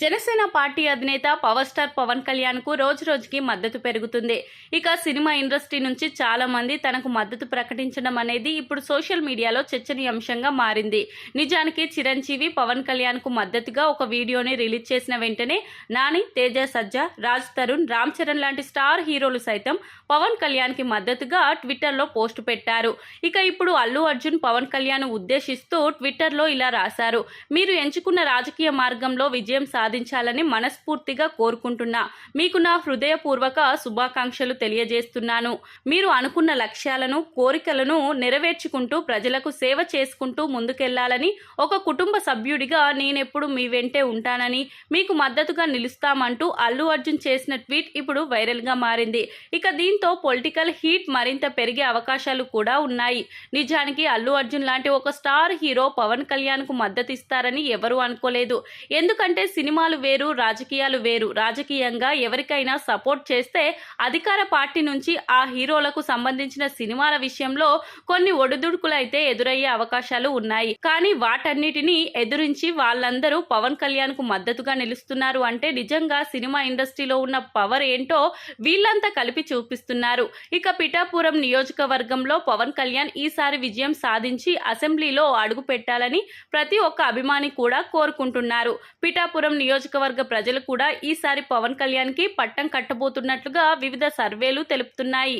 Janasena party అధినేత power star Pawan Kalyan కు రోజు రోజుకి మద్దతు పెరుగుతుంది. ఇక సినిమా ఇండస్ట్రీ నుంచి చాలా మంది తనకు మద్దతు ప్రకటించడం అనేది ఇప్పుడు సోషల్ మీడియాలో చర్చనీయాంశంగా మారింది. నిజానికి చిరంజీవి పవన్ కళ్యాణ్ కు మద్దతుగా ఒక వీడియోని రిలీజ్ చేసిన వెంటనే నాని, తేజ సజ్జా, రాజ్ తరుణ్, రామ్ చరణ్ లాంటి స్టార్ హీరోలు సైతం పవన్ కళ్యాణ్ కి మద్దతుగా ట్విట్టర్లో పోస్టు పెట్టారు. ఇక ఇప్పుడు అల్లు అర్జున్ పవన్ కళ్యాణ్ ఉద్దేశిస్తూ ట్విట్టర్లో ఇలా రాశారు: మీరు ఎంచుకున్న రాజకీయ మార్గంలో విజయం సాధించాలని మనస్ఫూర్తిగా కోరుకుంటున్నా. మీకు నా హృదయపూర్వక శుభాకాంక్షలు తెలియజేస్తున్నాను. మీరు అనుకున్న లక్ష్యాలను, కోరికలను నెరవేర్చుకుంటూ ప్రజలకు సేవ చేసుకుంటూ ముందుకెళ్లాలని, ఒక కుటుంబ సభ్యుడిగా నేనెప్పుడు మీ వెంటే ఉంటానని, మీకు మద్దతుగా నిలుస్తామంటూ అల్లు అర్జున్ చేసిన ట్వీట్ ఇప్పుడు వైరల్ గా మారింది. ఇక దీంతో పొలిటికల్ హీట్ మరింత పెరిగే అవకాశాలు కూడా ఉన్నాయి. నిజానికి అల్లు అర్జున్ లాంటి ఒక స్టార్ హీరో పవన్ కళ్యాణ్ కు మద్దతు ఇస్తారని ఎవరూ అనుకోలేదు. ఎందుకంటే సినిమాలు వేరు, రాజకీయాలు వేరు. రాజకీయంగా ఎవరికైనా సపోర్ట్ చేస్తే అధికార పార్టీ నుంచి ఆ హీరోలకు సంబంధించిన సినిమాల విషయంలో కొన్ని ఒడిదుడుకులైతే ఎదురయ్యే అవకాశాలు ఉన్నాయి. కానీ వాటన్నిటిని ఎదురించి వాళ్ళందరూ పవన్ కళ్యాణ్ కు మద్దతుగా నిలుస్తున్నారు అంటే నిజంగా సినిమా ఇండస్ట్రీలో ఉన్న పవర్ ఏంటో వీళ్ళంతా కలిపి చూపిస్తున్నారు. ఇక పిఠాపురం నియోజకవర్గంలో పవన్ కళ్యాణ్ ఈసారి విజయం సాధించి అసెంబ్లీలో అడుగు పెట్టాలని ప్రతి ఒక్క అభిమాని కూడా కోరుకుంటున్నారు. పిఠాపురం నియోజకవర్గ ప్రజలు కూడా ఈసారి పవన్ కళ్యాణ్ కి పట్టం కట్టబోతున్నట్లుగా వివిధ సర్వేలు తెలుపుతున్నాయి.